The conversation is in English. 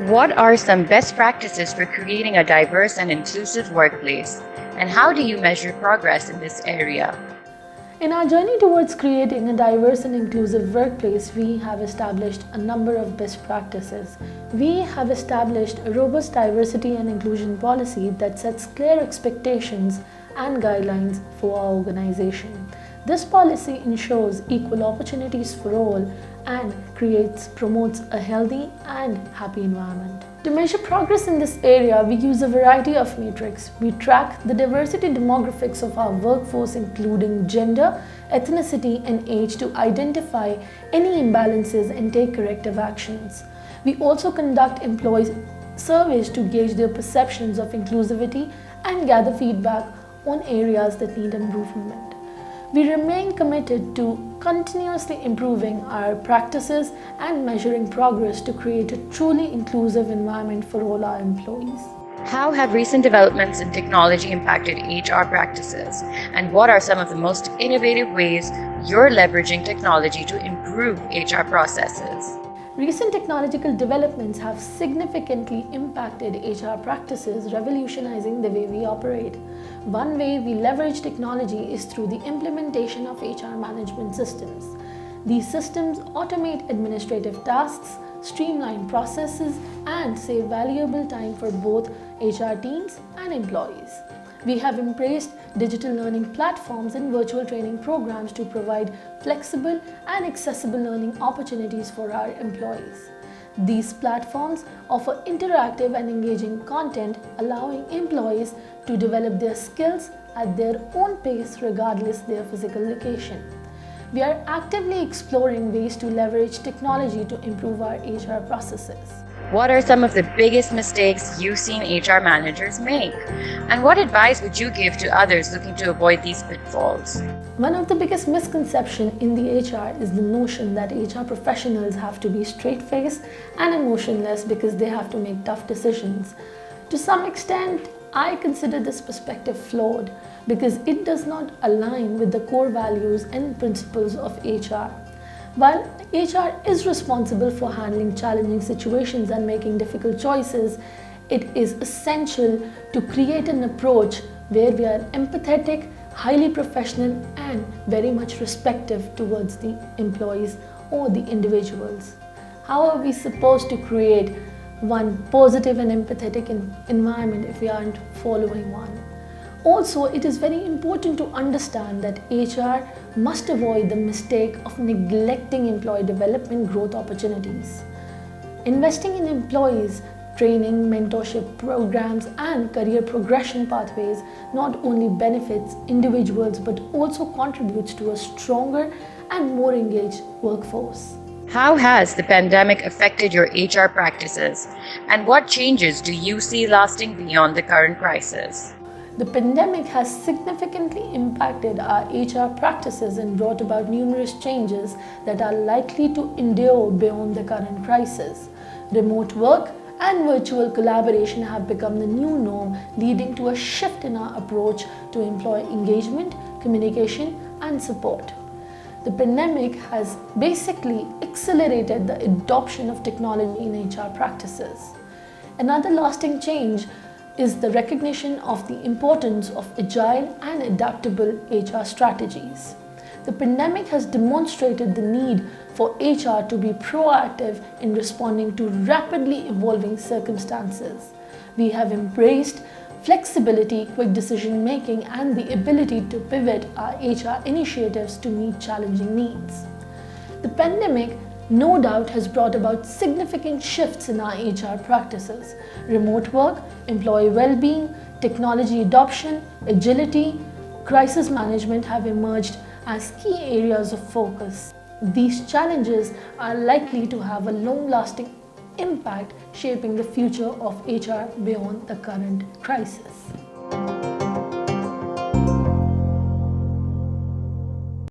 What are some best practices for creating a diverse and inclusive workplace? And how do you measure progress in this area? In our journey towards creating a diverse and inclusive workplace, we have established a number of best practices. We have established a robust diversity and inclusion policy that sets clear expectations and guidelines for our organization. This policy ensures equal opportunities for all and promotes a healthy and happy environment. To measure progress in this area, we use a variety of metrics. We track the diversity demographics of our workforce, including gender, ethnicity, and age, to identify any imbalances and take corrective actions. We also conduct employee surveys to gauge their perceptions of inclusivity and gather feedback on areas that need improvement. We remain committed to continuously improving our practices and measuring progress to create a truly inclusive environment for all our employees. How have recent developments in technology impacted HR practices? And what are some of the most innovative ways you're leveraging technology to improve HR processes? Recent technological developments have significantly impacted HR practices, revolutionizing the way we operate. One way we leverage technology is through the implementation of HR management systems. These systems automate administrative tasks, streamline processes, and save valuable time for both HR teams and employees. We have embraced digital learning platforms and virtual training programs to provide flexible and accessible learning opportunities for our employees. These platforms offer interactive and engaging content, allowing employees to develop their skills at their own pace regardless of their physical location. We are actively exploring ways to leverage technology to improve our HR processes. What are some of the biggest mistakes you've seen HR managers make? And what advice would you give to others looking to avoid these pitfalls? One of the biggest misconceptions in the HR is the notion that HR professionals have to be straight-faced and emotionless because they have to make tough decisions. To some extent, I consider this perspective flawed because it does not align with the core values and principles of HR. While HR is responsible for handling challenging situations and making difficult choices, it is essential to create an approach where we are empathetic, highly professional, and very much respectful towards the employees or the individuals. How are we supposed to create one positive and empathetic environment if we aren't following one? Also, it is very important to understand that HR must avoid the mistake of neglecting employee development growth opportunities. Investing in employees, training, mentorship programs, and career progression pathways not only benefits individuals but also contributes to a stronger and more engaged workforce. How has the pandemic affected your HR practices? And what changes do you see lasting beyond the current crisis? The pandemic has significantly impacted our HR practices and brought about numerous changes that are likely to endure beyond the current crisis. Remote work and virtual collaboration have become the new norm, leading to a shift in our approach to employee engagement, communication, and support. The pandemic has basically accelerated the adoption of technology in HR practices. Another lasting change is the recognition of the importance of agile and adaptable HR strategies. The pandemic has demonstrated the need for HR to be proactive in responding to rapidly evolving circumstances. We have embraced flexibility, quick decision making, and the ability to pivot our HR initiatives to meet challenging needs. The pandemic no doubt has brought about significant shifts in our HR practices. Remote work, employee well-being, technology adoption, agility, crisis management have emerged as key areas of focus. These challenges are likely to have a long-lasting impact, shaping the future of HR beyond the current crisis.